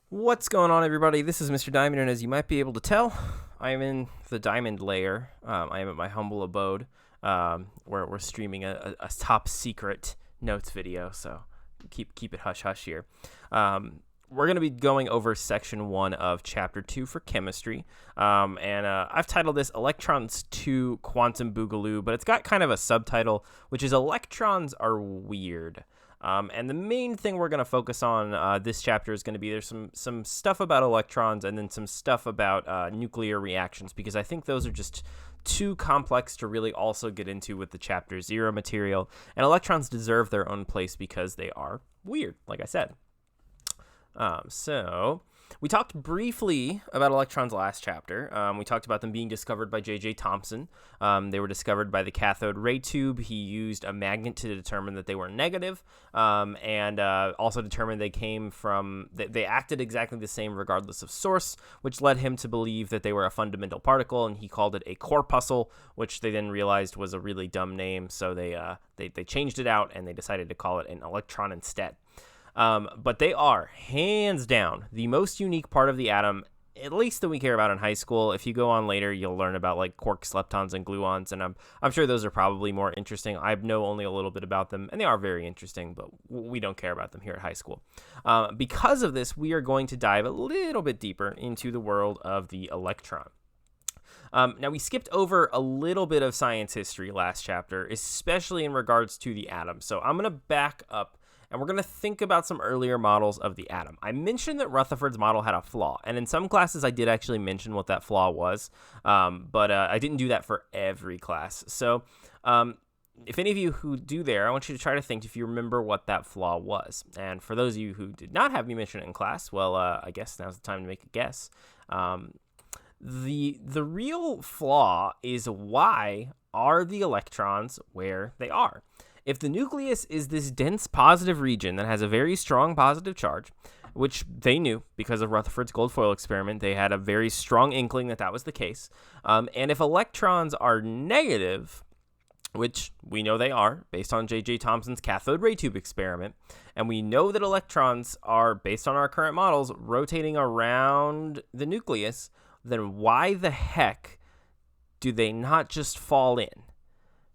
What's going on, everybody? This is Mr. Diamond, and as you might be able to tell, I am in the Diamond Lair. I am at my humble abode, where we're streaming a top secret notes video, so keep it hush hush here. We're going to be going over section 1 of chapter 2 for chemistry, and I've titled this Electrons to Quantum Boogaloo, but it's got kind of a subtitle, which is Electrons Are Weird. And the main thing we're going to focus on this chapter is going to be there's some stuff about electrons and then some stuff about nuclear reactions, because I think those are just too complex to really also get into with the chapter 0 material, and electrons deserve their own place because they are weird, like I said. So we talked briefly about electrons last chapter. We talked about them being discovered by J.J. Thomson. They were discovered by the cathode ray tube. He used a magnet to determine that they were negative, and also determined they came from, they acted exactly the same regardless of source, which led him to believe that they were a fundamental particle, and he called it a corpuscle, which they then realized was a really dumb name, so they changed it out, and they decided to call it an electron instead. But they are, hands down, the most unique part of the atom, at least that we care about in high school. If you go on later, you'll learn about like quarks, leptons, and gluons, and I'm sure those are probably more interesting. I know only a little bit about them, and they are very interesting, but we don't care about them here at high school. Because of this, we are going to dive a little bit deeper into the world of the electron. Now, we skipped over a little bit of science history last chapter, especially in regards to the atom. So I'm going to back up, and we're going to think about some earlier models of the atom. I mentioned that Rutherford's model had a flaw, and in some classes I did actually mention what that flaw was, but I didn't do that for every class. So if any of you who do there, I want you to try to think if you remember what that flaw was. And for those of you who did not have me mention it in class, well, I guess now's the time to make a guess. The real flaw is, why are the electrons where they are? If the nucleus is this dense positive region that has a very strong positive charge, which they knew because of Rutherford's gold foil experiment, they had a very strong inkling that that was the case. And if electrons are negative, which we know they are based on J.J. Thomson's cathode ray tube experiment, and we know that electrons are, based on our current models, rotating around the nucleus, then why the heck do they not just fall in?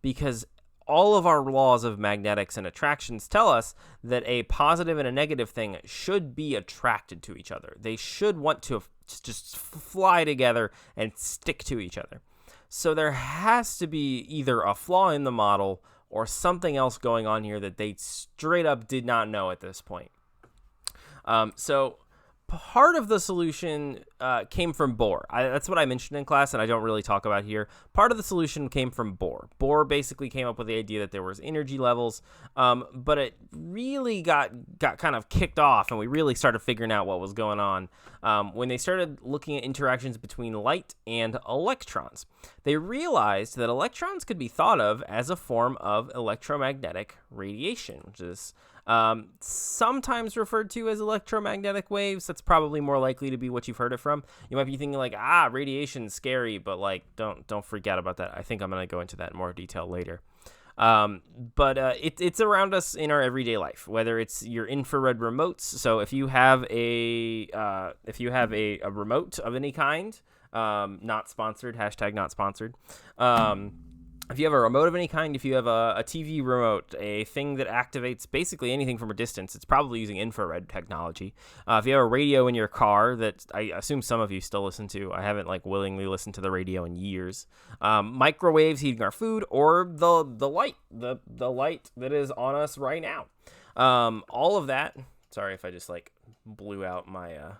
Because all of our laws of magnetics and attractions tell us that a positive and a negative thing should be attracted to each other. They should want to just fly together and stick to each other. So there has to be either a flaw in the model or something else going on here that they straight up did not know at this point. So part of the solution came from Bohr. That's what I mentioned in class, and I don't really talk about here. Part of the solution came from Bohr. Bohr basically came up with the idea that there was energy levels, but it really got kind of kicked off, and we really started figuring out what was going on when they started looking at interactions between light and electrons. They realized that electrons could be thought of as a form of electromagnetic radiation, which is sometimes referred to as electromagnetic waves. That's probably more likely to be what you've heard it from. You might be thinking like, radiation's scary, but like, don't freak out about that. I think I'm going to go into that in more detail later. But it's around us in our everyday life, whether it's your infrared remotes. So if you have a remote of any kind, not sponsored, hashtag not sponsored. If you have a remote of any kind, if you have a TV remote, a thing that activates basically anything from a distance, it's probably using infrared technology. If you have a radio in your car that I assume some of you still listen to, I haven't willingly listened to the radio in years. Microwaves heating our food, or the light that is on us right now. All of that. Sorry if I just blew out my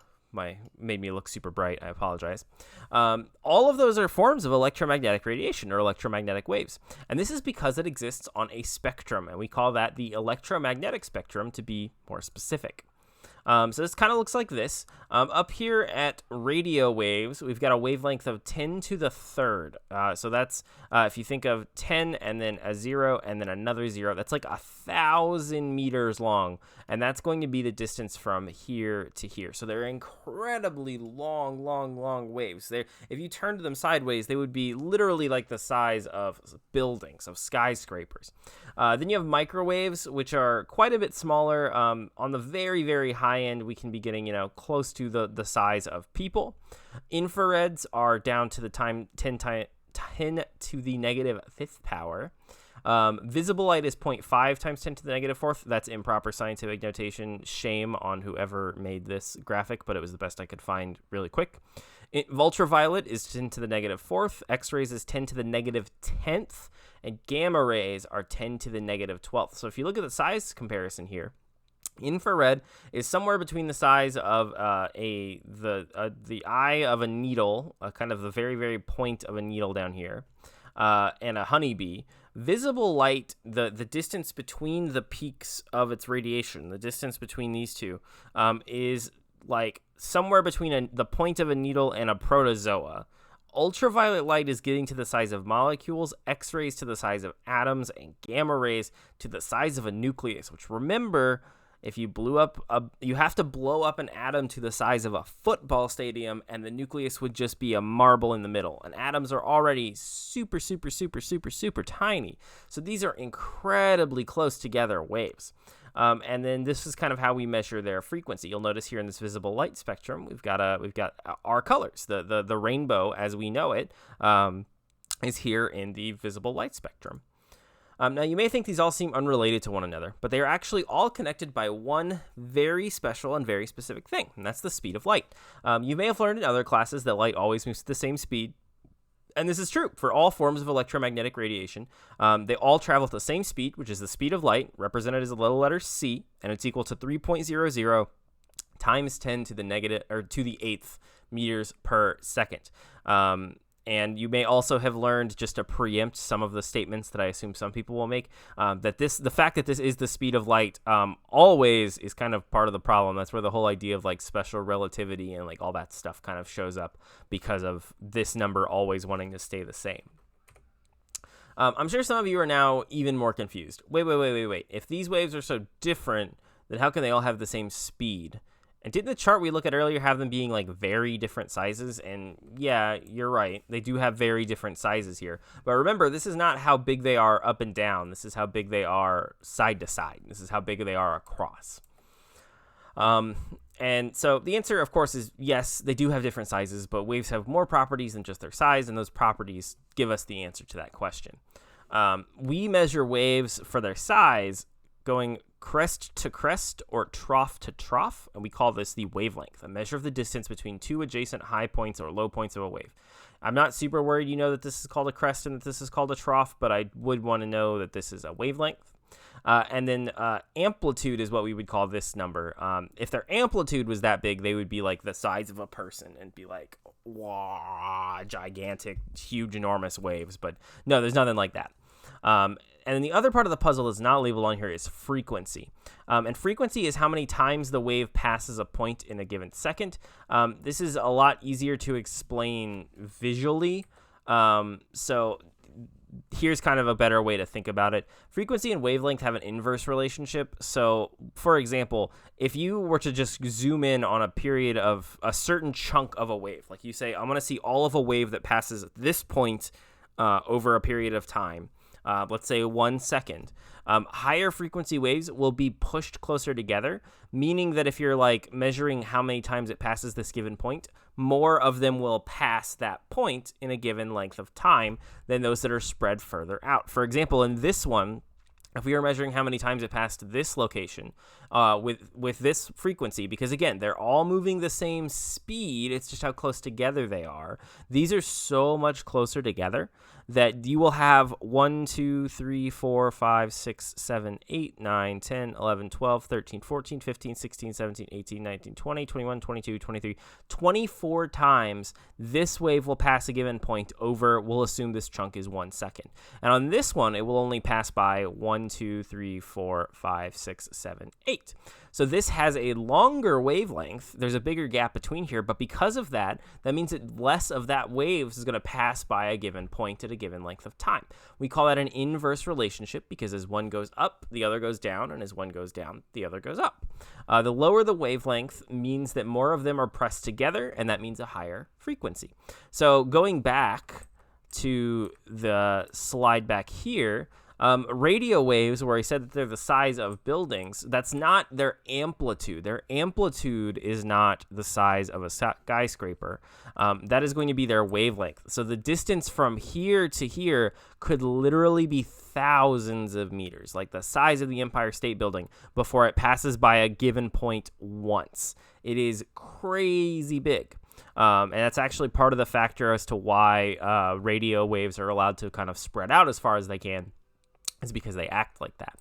made me look super bright. I apologize. All of those are forms of electromagnetic radiation or electromagnetic waves. And this is because it exists on a spectrum, and we call that the electromagnetic spectrum to be more specific. So this kind of looks like this. Up here at radio waves, we've got a wavelength of 10 to the third. So that's, if you think of 10 and then a 0 and then another 0, that's like 1,000 meters long. And that's going to be the distance from here to here. So they're incredibly long waves. If you turned them sideways, they would be literally like the size of buildings, of skyscrapers. Then you have microwaves, which are quite a bit smaller, on the very, very high high end, we can be getting, close to the size of people. Infrareds are down to the 10 to the negative fifth power. Visible light is 0.5 times 10 to the negative fourth. That's improper scientific notation. Shame on whoever made this graphic, but it was the best I could find really quick. Ultraviolet is 10 to the negative fourth. X-rays is 10 to the negative 10th. And gamma rays are 10 to the negative 12th. So if you look at the size comparison here, infrared is somewhere between the size of the eye of a needle, kind of the very, very point of a needle down here, and a honeybee. Visible light, the distance between the peaks of its radiation, the distance between these two, is like somewhere between the point of a needle and a protozoa. Ultraviolet light is getting to the size of molecules, X-rays to the size of atoms, and gamma rays to the size of a nucleus, which, remember, if you you have to blow up an atom to the size of a football stadium, and the nucleus would just be a marble in the middle. And atoms are already super, super, super, super, super tiny. So these are incredibly close together waves. And then this is kind of how we measure their frequency. You'll notice here in this visible light spectrum, we've got our colors. The rainbow, as we know it, is here in the visible light spectrum. Now, you may think these all seem unrelated to one another, but they are actually all connected by one very special and very specific thing, and that's the speed of light. You may have learned in other classes that light always moves at the same speed, and this is true for all forms of electromagnetic radiation. They all travel at the same speed, which is the speed of light, represented as the little letter c, and it's equal to 3.00 times 10 to the eighth meters per second. And you may also have learned, just to preempt some of the statements that I assume some people will make, that the fact that this is the speed of light always is kind of part of the problem. That's where the whole idea of like special relativity and like all that stuff kind of shows up, because of this number always wanting to stay the same. I'm sure some of you are now even more confused. Wait. If these waves are so different, then how can they all have the same speed? And didn't the chart we looked at earlier have them being like very different sizes? And yeah, you're right. They do have very different sizes here. But remember, this is not how big they are up and down. This is how big they are side to side. This is how big they are across. And so the answer, of course, is yes, they do have different sizes, but waves have more properties than just their size, and those properties give us the answer to that question. We measure waves for their size going crest to crest or trough to trough, and we call this the wavelength, a measure of the distance between two adjacent high points or low points of a wave. I'm not super worried that this is called a crest and that this is called a trough, but I would want to know that this is a wavelength. And then amplitude is what we would call this number. If their amplitude was that big, they would be like the size of a person and be like, wow, gigantic, huge, enormous waves. But no, there's nothing like that. And then the other part of the puzzle that's not labeled on here is frequency. And frequency is how many times the wave passes a point in a given second. This is a lot easier to explain visually. So here's kind of a better way to think about it. Frequency and wavelength have an inverse relationship. So, for example, if you were to just zoom in on a period of a certain chunk of a wave, like you say, I'm going to see all of a wave that passes this point over a period of time. Let's say 1 second. Higher frequency waves will be pushed closer together, meaning that if you're like measuring how many times it passes this given point, more of them will pass that point in a given length of time than those that are spread further out. For example, in this one, if we were measuring how many times it passed this location with this frequency, because again, they're all moving the same speed, it's just how close together they are. These are so much closer together that you will have 1, 2, 3, 4, 5, 6, 7, 8, 9, 10, 11, 12, 13, 14, 15, 16, 17, 18, 19, 20, 21, 22, 23, 24 times this wave will pass a given point over, we'll assume this chunk is 1 second. And on this one, it will only pass by 1, 2, 3, 4, 5, 6, 7, 8. So this has a longer wavelength. There's a bigger gap between here, but because of that, that means that less of that wave is going to pass by a given point at a given length of time. We call that an inverse relationship because as one goes up, the other goes down, and as one goes down, the other goes up. The lower the wavelength means that more of them are pressed together, and that means a higher frequency. So going back to the slide back here, Radio waves, where I said that they're the size of buildings, that's not their amplitude. Their amplitude is not the size of a skyscraper. That is going to be their wavelength. So the distance from here to here could literally be thousands of meters, like the size of the Empire State Building, before it passes by a given point once. It is crazy big. And that's actually part of the factor as to why radio waves are allowed to kind of spread out as far as they can, is because they act like that.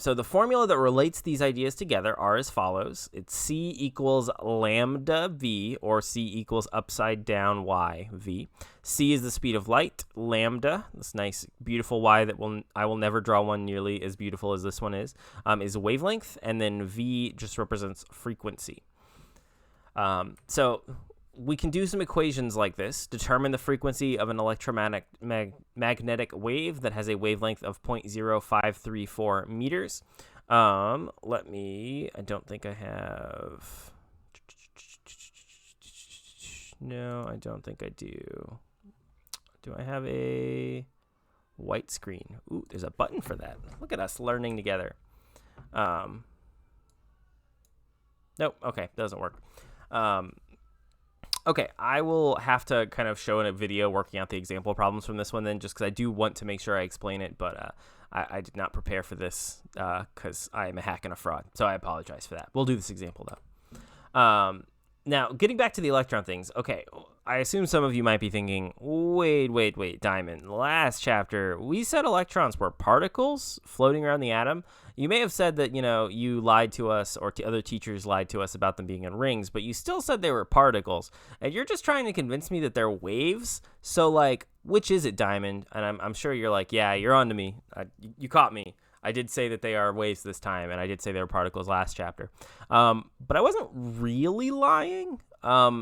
So the formula that relates these ideas together are as follows. It's C equals lambda V, or C equals upside down Y V. C is the speed of light. Lambda, this nice, beautiful Y that I will never draw one nearly as beautiful as this one is wavelength. And then V just represents frequency. So we can do some equations like this. Determine the frequency of an electromagnetic wave that has a wavelength of 0.0534 meters. I don't think I have... No, I don't think I do. Do I have a white screen? Ooh, there's a button for that. Look at us learning together. Nope, okay, doesn't work. Okay, I will have to kind of show in a video working out the example problems from this one then, just because I do want to make sure I explain it, but I did not prepare for this because I am a hack and a fraud, so I apologize for that. We'll do this example, though. Now, getting back to the electron things, okay, I assume some of you might be thinking, wait, Diamond, last chapter, we said electrons were particles floating around the atom. You may have said that, you lied to us, or other teachers lied to us about them being in rings, but you still said they were particles, and you're just trying to convince me that they're waves. So, which is it, Diamond? And I'm sure you're like, yeah, you're on to me. You caught me. I did say that they are waves this time, and I did say they were particles last chapter. But I wasn't really lying.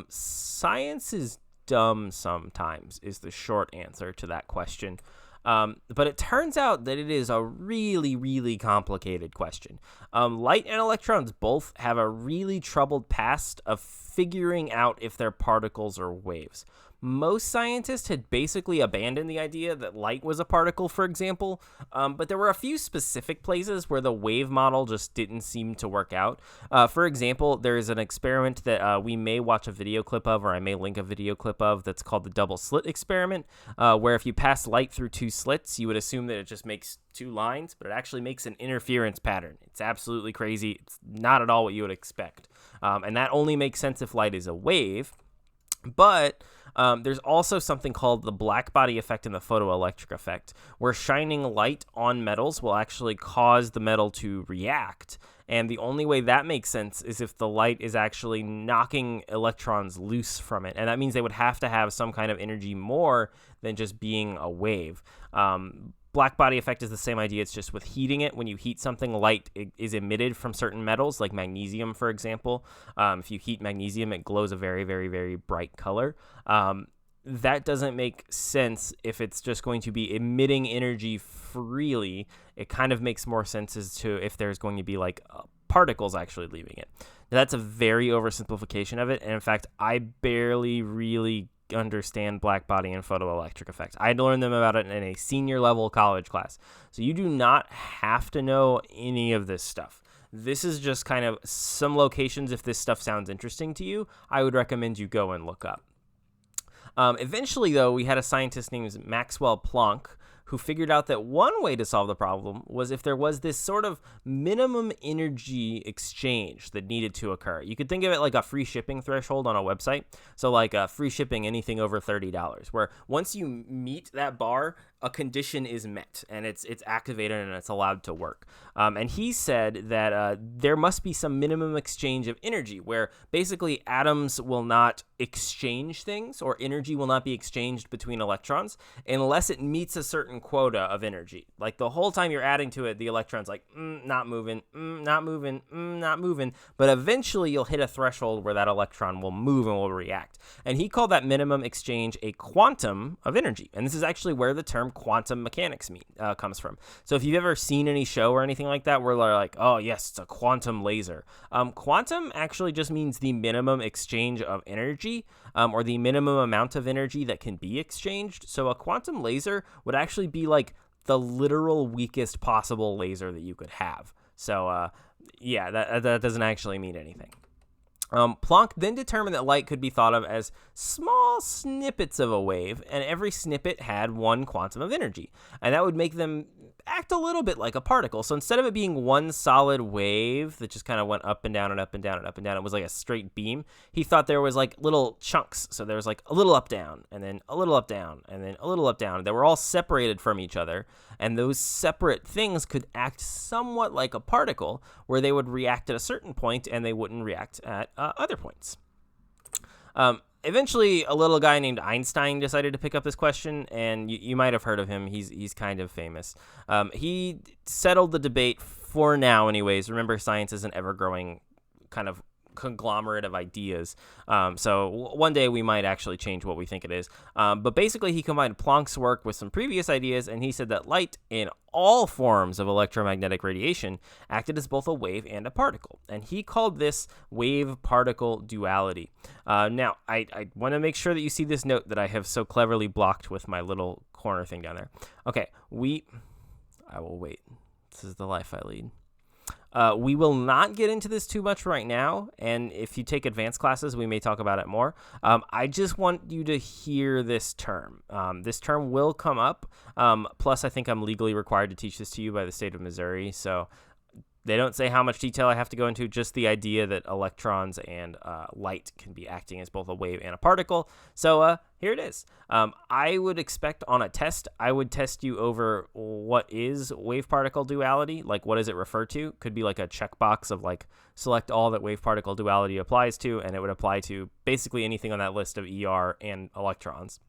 Science is dumb sometimes, is the short answer to that question. But it turns out that it is a really, really complicated question. Light and electrons both have a really troubled past of figuring out if they're particles or waves. Most scientists had basically abandoned the idea that light was a particle, for example, but there were a few specific places where the wave model just didn't seem to work out. For example, there is an experiment that we may watch a video clip of, or I may link a video clip of, that's called the double slit experiment, where if you pass light through two slits, you would assume that it just makes two lines, but it actually makes an interference pattern. It's absolutely crazy. It's not at all what you would expect. And that only makes sense if light is a wave. But there's also something called the blackbody effect and the photoelectric effect, where shining light on metals will actually cause the metal to react. And the only way that makes sense is if the light is actually knocking electrons loose from it. And that means they would have to have some kind of energy more than just being a wave. Blackbody effect is the same idea. It's just with heating it. When you heat something, light is emitted from certain metals, like magnesium, for example. If you heat magnesium, it glows a very, very, very bright color. That doesn't make sense if it's just going to be emitting energy freely. It kind of makes more sense as to if there's going to be particles actually leaving it. Now, that's a very oversimplification of it. And in fact, I barely really understand blackbody and photoelectric effects. I learned them about it in a senior level college class. So you do not have to know any of this stuff. This is just kind of some locations. If this stuff sounds interesting to you, I would recommend you go and look up. Eventually, though, we had a scientist named Maxwell Planck who figured out that one way to solve the problem was if there was this sort of minimum energy exchange that needed to occur. You could think of it like a free shipping threshold on a website. So free shipping anything over $30, where once you meet that bar, a condition is met and it's activated and it's allowed to work. And he said that there must be some minimum exchange of energy, where basically atoms will not exchange things, or energy will not be exchanged between electrons unless it meets a certain quota of energy. Like the whole time you're adding to it, the electron's like, not moving, not moving, not moving. But eventually you'll hit a threshold where that electron will move and will react. And he called that minimum exchange a quantum of energy. And this is actually where the term quantum mechanics comes from. So if you've ever seen any show or anything like that where they're like, oh yes, it's a quantum laser. Quantum actually just means the minimum exchange of energy, or the minimum amount of energy that can be exchanged. So a quantum laser would actually be like the literal weakest possible laser that you could have. So, yeah, that doesn't actually mean anything. Planck then determined that light could be thought of as small snippets of a wave, and every snippet had one quantum of energy, and that would make them act a little bit like a particle. So instead of it being one solid wave that just kind of went up and down and up and down and up and down, it was like a straight beam. He thought there was like little chunks. So there was like a little up down, and then a little up down, and then a little up down. They were all separated from each other, and those separate things could act somewhat like a particle, where they would react at a certain point and they wouldn't react at other points. Eventually, a little guy named Einstein decided to pick up this question, and you might have heard of him. He's kind of famous. He settled the debate for now, anyways. Remember, science is an ever-growing kind of conglomerate of ideas. So one day we might actually change what we think it is. But basically, he combined Planck's work with some previous ideas, and he said that light in all forms of electromagnetic radiation acted as both a wave and a particle. And he called this wave-particle duality. Now, I want to make sure that you see this note that I have so cleverly blocked with my little corner thing down there. Okay, I will wait. This is the life I lead. We will not get into this too much right now, and if you take advanced classes, we may talk about it more. I just want you to hear this term. This term will come up. Plus, I think I'm legally required to teach this to you by the state of Missouri, so they don't say how much detail I have to go into, just the idea that electrons and light can be acting as both a wave and a particle. So here it is. I would expect on a test, I would test you over what is wave-particle duality, like what does it refer to? Could be like a checkbox of like select all that wave-particle duality applies to, and it would apply to basically anything on that list of ER and electrons.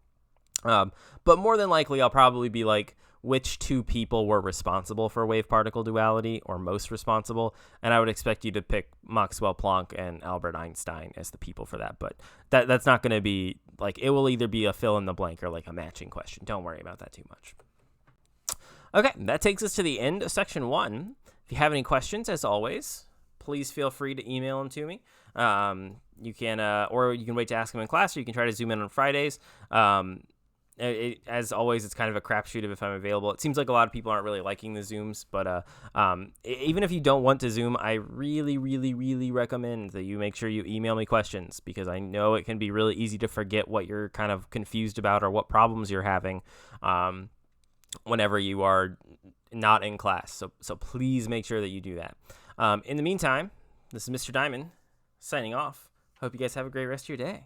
But more than likely, I'll probably be like, which two people were responsible for wave-particle duality, or most responsible, and I would expect you to pick Maxwell Planck and Albert Einstein as the people for that, but that's not going to be, like, it will either be a fill-in-the-blank or, like, a matching question. Don't worry about that too much. Okay, that takes us to the end of Section 1. If you have any questions, as always, please feel free to email them to me. You can, or you can wait to ask them in class, or you can try to Zoom in on Fridays. As always, it's kind of a crapshoot of if I'm available. It seems like a lot of people aren't really liking the Zooms, but even if you don't want to Zoom, I really, really, really recommend that you make sure you email me questions, because I know it can be really easy to forget what you're kind of confused about or what problems you're having whenever you are not in class. So please make sure that you do that. In the meantime, this is Mr. Diamond signing off. Hope you guys have a great rest of your day.